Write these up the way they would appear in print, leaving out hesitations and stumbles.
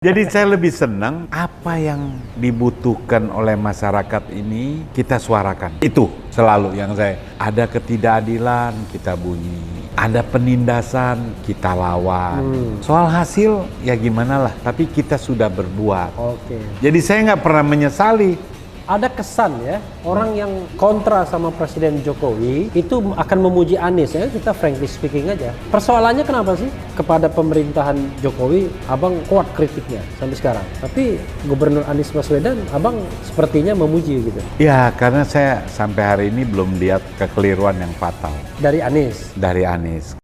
Jadi saya lebih senang apa yang dibutuhkan oleh masyarakat ini kita suarakan. Itu selalu yang saya, ada ketidakadilan kita bunyi, ada penindasan kita lawan. Soal hasil ya gimana lah, tapi kita sudah berbuat. Oke. Jadi saya nggak pernah menyesali. Ada kesan ya, orang yang kontra sama Presiden Jokowi itu akan memuji Anies ya, kita frankly speaking aja. Persoalannya kenapa sih kepada pemerintahan Jokowi, abang kuat kritiknya sampai sekarang. Tapi Gubernur Anies Baswedan, abang sepertinya memuji gitu. Ya karena saya sampai hari ini belum lihat kekeliruan yang fatal Dari Anies. dari Anies.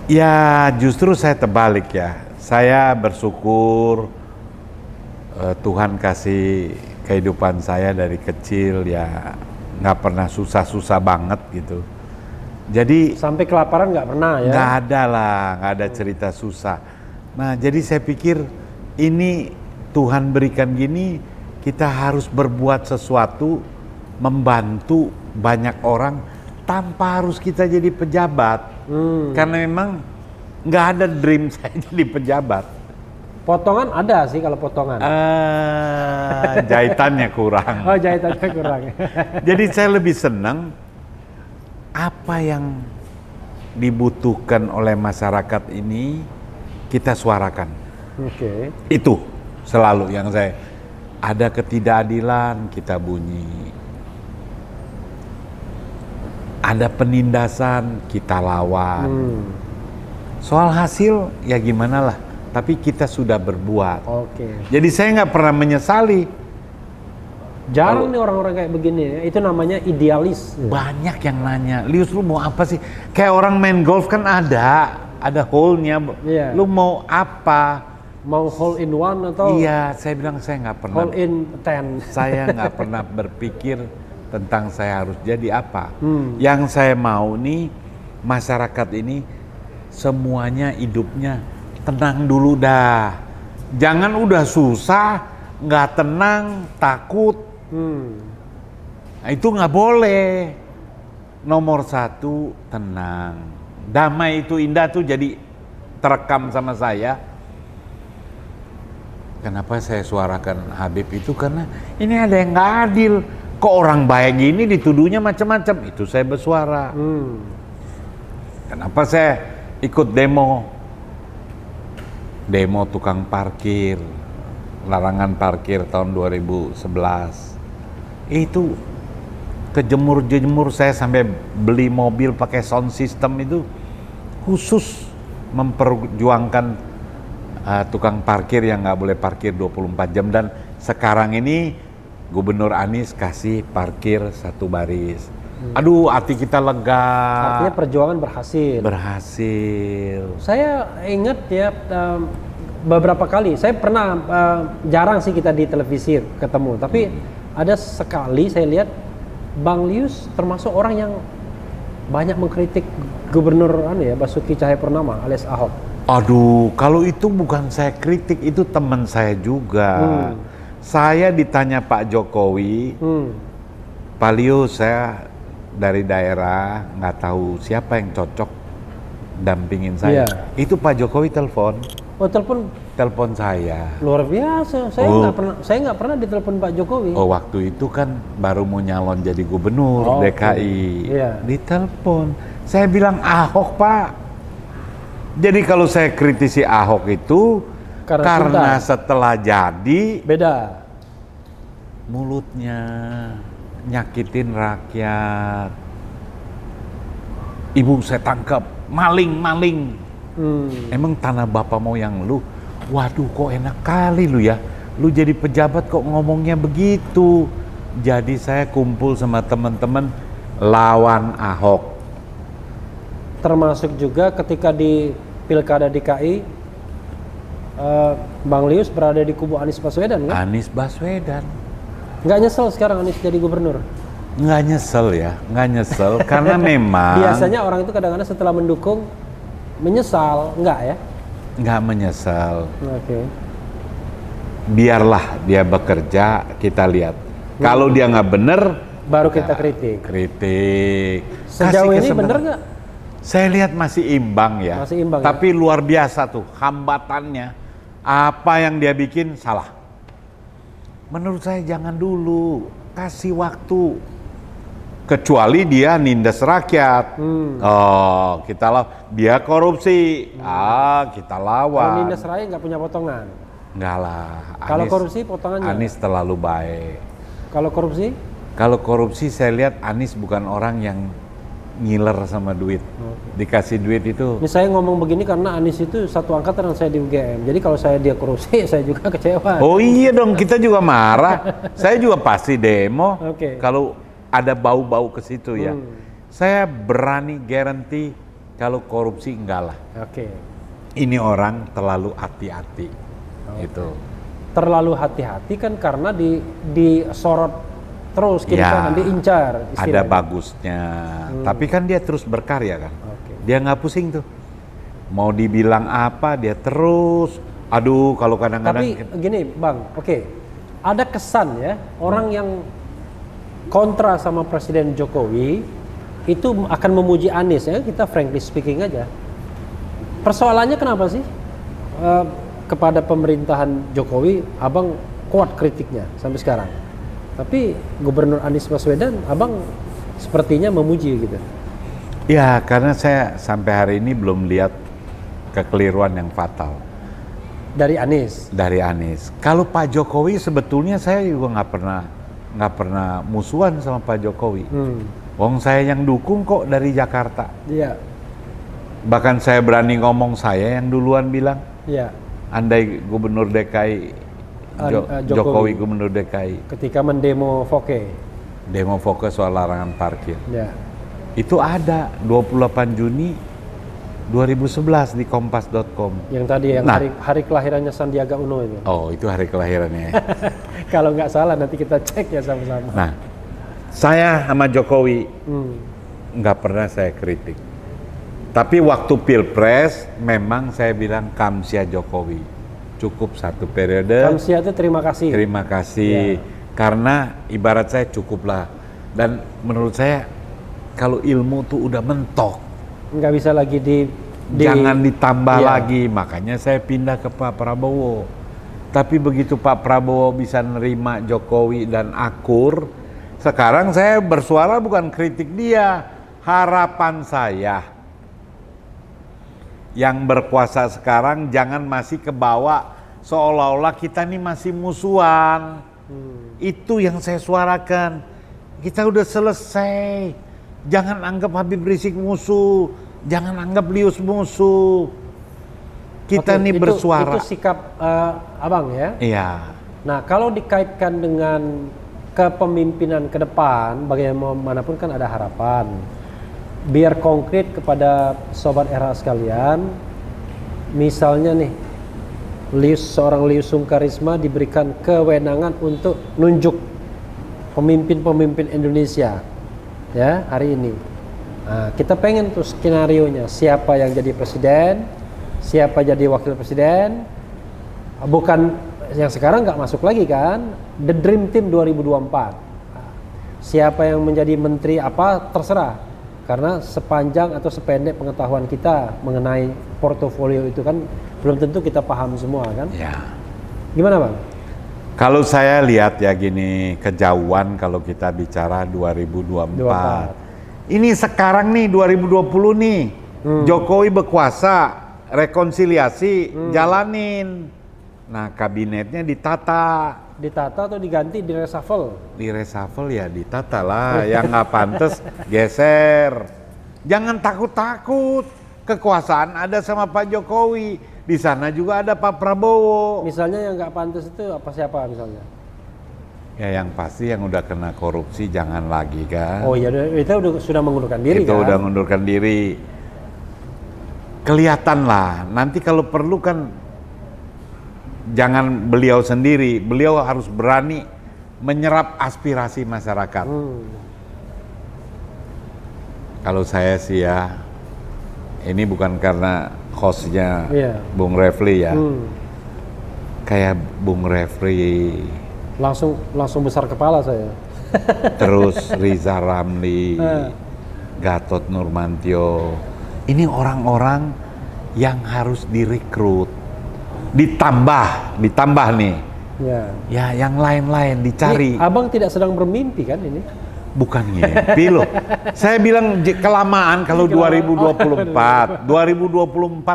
Ya justru saya terbalik ya. Saya bersyukur Tuhan kasih kehidupan saya dari kecil ya nggak pernah susah-susah banget gitu. Jadi Sampai kelaparan nggak pernah ya? nggak ada lah, nggak ada cerita susah. Nah jadi saya pikir ini Tuhan berikan gini, kita harus berbuat sesuatu, membantu banyak orang tanpa harus kita jadi pejabat. Karena memang nggak ada dream saya jadi pejabat. Potongan ada sih kalau potongan. Jahitannya kurang. Oh, jahitannya kurang. Jadi saya lebih senang apa yang dibutuhkan oleh masyarakat ini kita suarakan. Oke. Itu selalu yang saya, ada ketidakadilan kita bunyi, ada penindasan kita lawan. Soal hasil ya gimana lah, tapi kita sudah berbuat. Oke. Jadi saya nggak pernah menyesali. Jarang nih orang-orang kayak begini ya. Itu namanya idealis. Banyak yang nanya, Lius lu mau apa sih? Kayak orang main golf kan ada hole-nya. Iya. Lu mau apa? Mau hole in one atau Iya, saya bilang saya nggak pernah. hole in 10. Saya nggak pernah berpikir tentang saya harus jadi apa. Yang saya mau nih masyarakat ini semuanya hidupnya tenang dulu dah. Jangan udah susah, nggak tenang, takut. Nah, itu nggak boleh. Nomor satu tenang. Damai itu indah tuh jadi terekam sama saya. Kenapa saya suarakan Habib itu karena ini ada yang nggak adil. Kok orang baik gini dituduhnya macam-macam. Itu saya bersuara. Kenapa saya ikut demo tukang parkir, larangan parkir tahun 2011. Itu kejemur-jemur, saya sampai beli mobil pakai sound system itu khusus memperjuangkan tukang parkir yang nggak boleh parkir 24 jam. Dan sekarang ini Gubernur Anies kasih parkir satu baris. Aduh, hati kita lega. Artinya perjuangan berhasil. Berhasil. Saya ingat ya beberapa kali. Saya pernah jarang sih kita di televisi ketemu. Tapi ada sekali saya lihat Bang Lius termasuk orang yang banyak mengkritik Gubernur Basuki Cahayapurnama alias Ahok. Aduh, kalau itu bukan saya kritik, itu teman saya juga. Saya ditanya Pak Jokowi, Pak Lius, saya dari daerah nggak tahu siapa yang cocok dampingin saya. Iya. Itu Pak Jokowi telepon Oh, telepon saya. luar biasa. Saya nggak pernah ditelepon Pak Jokowi. Oh, waktu itu kan baru mau nyalon jadi gubernur DKI. Iya. Ditelepon. Saya bilang Ahok, Pak. Jadi kalau saya kritisi Ahok itu karena setelah jadi Beda. mulutnya nyakitin rakyat. Ibu saya tangkap, maling. Emang tanah bapak moyang lu? Waduh, kok enak kali lu ya. Lu jadi pejabat kok ngomongnya begitu. Jadi saya kumpul sama teman-teman lawan Ahok. Termasuk juga ketika di Pilkada DKI, Bang Lius berada di kubu Anies Baswedan kan? Anies Baswedan. Nggak nyesel sekarang Anies jadi gubernur? Nggak nyesel karena memang Biasanya orang itu kadang-kadang setelah mendukung menyesal, enggak ya? nggak menyesal. Oke. Biarlah dia bekerja, kita lihat. Kalau dia nggak bener, Baru kita kritik. Sejauh Kasih ini kesempatan. bener nggak? Saya lihat masih imbang ya. Masih imbang ya? Tapi luar biasa tuh hambatannya. Apa yang dia bikin salah. Menurut saya jangan dulu, kasih waktu. Kecuali dia nindas rakyat. Oh, kita dia korupsi. Kita Kalau lawan. Nindas Raya nggak punya potongan. Enggak lah. Kalau Anies- korupsi potongannya? Anies terlalu baik. Kalau korupsi? Kalau korupsi saya lihat Anies bukan orang yang ngiler sama duit. Dikasih duit itu. Ini saya ngomong begini karena Anies itu satu angkatan dengan saya di UGM. Jadi kalau dia korupsi, saya juga kecewa. Oh iya dong, kita juga marah. Saya juga pasti demo. Oke. Kalau ada bau-bau ke situ ya. Saya berani guarantee kalau korupsi enggak lah. Oke. Ini orang terlalu hati-hati. Itu. Terlalu hati-hati kan karena disorot terus, kiri Ya, kanan diincar. Ada istilahnya. bagusnya. Tapi kan dia terus berkarya kan. Oke. Dia nggak pusing tuh. Mau dibilang apa dia terus. Aduh, kalau kadang-kadang Tapi gini Bang, oke. Ada kesan ya, orang yang kontra sama Presiden Jokowi itu akan memuji Anies ya, kita frankly speaking aja. Persoalannya kenapa sih kepada pemerintahan Jokowi Abang kuat kritiknya sampai sekarang? Tapi Gubernur Anies Baswedan Abang sepertinya memuji gitu. ya karena saya sampai hari ini belum lihat kekeliruan yang fatal Dari Anies. dari Anies. Kalau Pak Jokowi sebetulnya saya juga nggak pernah musuhan sama Pak Jokowi. Wong saya yang dukung kok dari Jakarta. Iya. Bahkan saya berani ngomong saya yang duluan bilang, Iya. andai Gubernur DKI Jokowi Gubernur DKI Ketika mendemo Foke. demo fokus soal larangan parkir. Ya. Itu ada 28 Juni 2011 di kompas.com. Yang tadi yang Nah. hari kelahirannya Sandiaga Uno itu. Oh, itu hari kelahirannya. Kalau nggak salah nanti kita cek ya sama-sama. Nah, saya sama Jokowi Hmm. nggak pernah saya kritik. Tapi waktu Pilpres memang saya bilang Kamsia Jokowi. Cukup satu periode. Kamsia itu terima kasih. Terima kasih. Karena ibarat saya cukuplah. Dan menurut saya kalau ilmu tuh udah mentok. Nggak bisa lagi Jangan ditambah Iya. lagi. Makanya saya pindah ke Pak Prabowo. Tapi begitu Pak Prabowo bisa nerima Jokowi dan akur, sekarang saya bersuara bukan kritik dia. Harapan saya yang berkuasa sekarang jangan masih kebawa seolah-olah kita ini masih musuhan. Itu yang saya suarakan. Kita udah selesai. Jangan anggap Habib Rizik musuh. Jangan anggap Lius musuh. Kita Oke, nih bersuara. Itu sikap Abang ya. Iya. Nah, kalau dikaitkan dengan kepemimpinan ke depan, bagaimanapun kan ada harapan. Biar konkret kepada Sobat Era sekalian, misalnya nih, seorang Lius Sungkarisma diberikan kewenangan untuk nunjuk pemimpin-pemimpin Indonesia ya hari ini. Nah, kita pengen tuh skenarionya, siapa yang jadi presiden, siapa jadi wakil presiden, bukan yang sekarang nggak masuk lagi kan, the dream team 2024. Nah, siapa yang menjadi menteri apa terserah, karena sepanjang atau sependek pengetahuan kita mengenai portofolio itu kan belum tentu kita paham semua kan. Ya. Gimana Bang? Kalau saya lihat ya gini, kejauhan kalau kita bicara 2024. Ini sekarang nih 2020 nih, Jokowi berkuasa, rekonsiliasi, jalanin. Nah, kabinetnya ditata. Ditata atau diganti, di reshuffle? Di reshuffle ya ditata lah, yang nggak pantas geser. Jangan takut-takut, kekuasaan ada sama Pak Jokowi, di sana juga ada Pak Prabowo. Misalnya yang nggak pantas itu siapa misalnya? Ya yang pasti yang udah kena korupsi jangan lagi kan. Oh iya, itu sudah mengundurkan diri Itu kan? udah mengundurkan diri. Kelihatan lah, nanti kalau perlu kan jangan beliau sendiri, beliau harus berani menyerap aspirasi masyarakat. Kalau saya sih ya, ini bukan karena hostnya Bung Refli ya, kayak Bung Refli, langsung besar kepala saya. terus Riza Ramli, Gatot Nurmantio, ini orang-orang yang harus direkrut, ditambah nih, ya yang lain-lain dicari. Ini abang tidak sedang bermimpi kan ini? Bukan ngimpi loh. Saya bilang kelamaan kalau 2024. 2024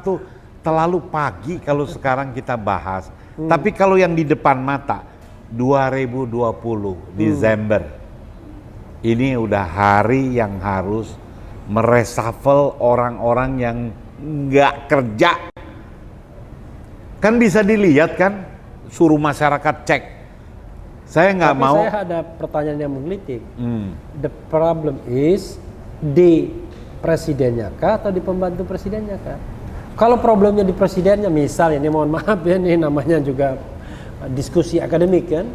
tuh terlalu pagi kalau sekarang kita bahas. Tapi kalau yang di depan mata 2020 Desember. Ini udah hari yang harus mereshuffle orang-orang yang nggak kerja. Kan bisa dilihat kan, suruh masyarakat cek. Saya nggak mau. Tapi saya ada pertanyaan yang menggelitik. The problem is di presidennya kah atau di pembantu presidennya kah? Kalau problemnya di presidennya, misalnya, ini mohon maaf ya, ini namanya juga diskusi akademik kan.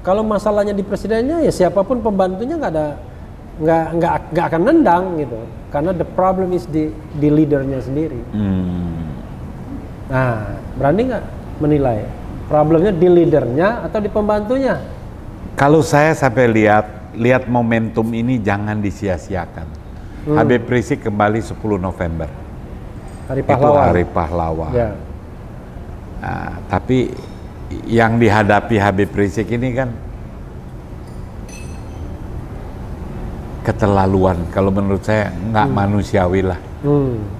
Kalau masalahnya di presidennya, ya siapapun pembantunya nggak akan nendang gitu. Karena the problem is di leadernya sendiri. Nah, berani nggak menilai? Problemnya di leadernya atau di pembantunya? Kalau saya sampai lihat momentum ini jangan disia-siakan. Habib Rizik kembali 10 November. Hari Pahlawan. Itu Hari Pahlawan. Ya. Nah, tapi yang dihadapi Habib Rizik ini kan keterlaluan. Kalau menurut saya nggak manusiawi lah.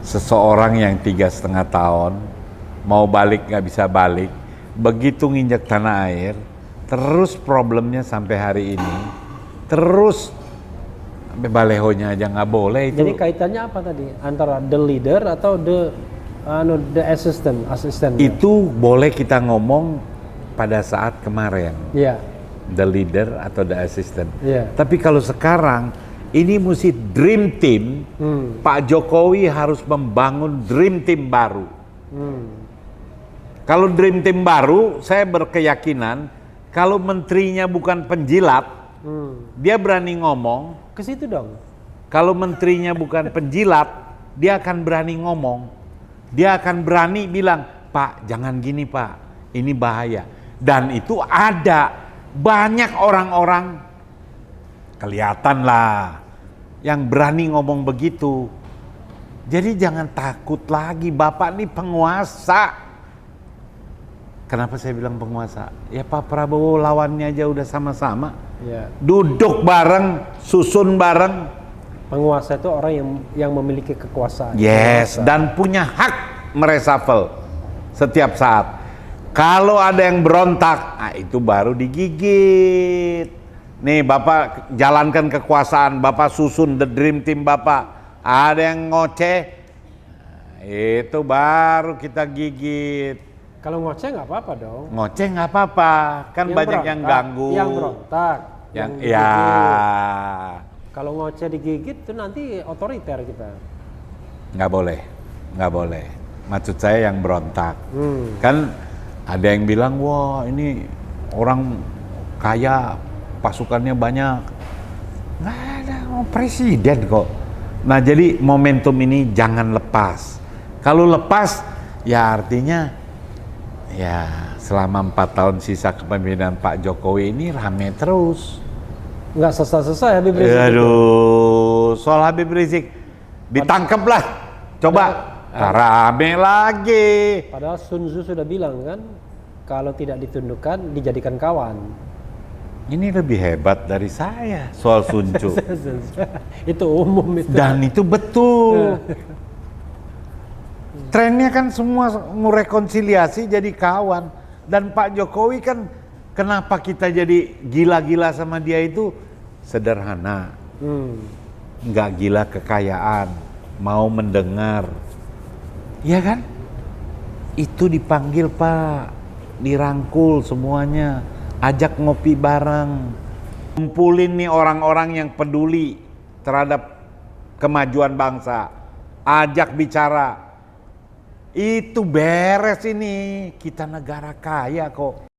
Seseorang yang 3,5 tahun mau balik nggak bisa balik. Begitu nginjak tanah air, terus problemnya sampai hari ini, terus sampai balehonya aja nggak boleh itu. Jadi kaitannya apa tadi? Antara the leader atau the assistant? Itu boleh kita ngomong pada saat kemarin. Iya. The leader atau the assistant. Iya. Tapi kalau sekarang ini mesti dream team. Pak Jokowi harus membangun dream team baru. Kalau dream team baru, saya berkeyakinan kalau menterinya bukan penjilat, dia berani ngomong. Ke situ dong. Kalau menterinya bukan penjilat, dia akan berani ngomong. Dia akan berani bilang, Pak, jangan gini Pak, ini bahaya. Dan itu ada banyak orang-orang, kelihatan lah, yang berani ngomong begitu. Jadi jangan takut lagi, Bapak ini penguasa. Kenapa saya bilang penguasa? Ya Pak Prabowo lawannya aja udah sama-sama. Ya. Duduk bareng, susun bareng. Penguasa itu orang yang memiliki kekuasaan. Yes, penguasa. dan punya hak mereshuffle setiap saat. Kalau ada yang berontak, nah itu baru digigit. Nih Bapak jalankan kekuasaan, Bapak susun the dream team Bapak. Ada yang ngoceh, itu baru kita gigit. Kalau ngoceh nggak apa-apa dong. Ngoceh nggak apa-apa, kan Yang banyak berontak, yang ganggu. Yang berontak. Yang digigit. ya. Kalau ngoceh digigit itu nanti otoriter kita. Nggak boleh, nggak boleh. Maksud saya yang berontak. Kan ada yang bilang, wah ini orang kaya, pasukannya banyak. Nggak ada, presiden kok. Nah jadi momentum ini jangan lepas. Kalau lepas, ya artinya ya selama 4 tahun sisa kepemimpinan Pak Jokowi ini rame terus. Nggak selesai Habib Rizik. Aduh, soal Habib Rizik ditangkap lah, coba rame lagi. Padahal Sun Tzu sudah bilang kan, kalau tidak ditundukkan dijadikan kawan. Ini lebih hebat dari saya soal Sun Tzu. Itu umum itu. Dan itu betul. Trennya kan semua merekonsiliasi jadi kawan. Dan Pak Jokowi kan kenapa kita jadi gila-gila sama dia itu sederhana. Nggak gila kekayaan, mau mendengar. Ya kan? Itu dipanggil Pak, dirangkul semuanya, ajak ngopi bareng. Kumpulin nih orang-orang yang peduli terhadap kemajuan bangsa. Ajak bicara. Itu beres ini, kita negara kaya kok.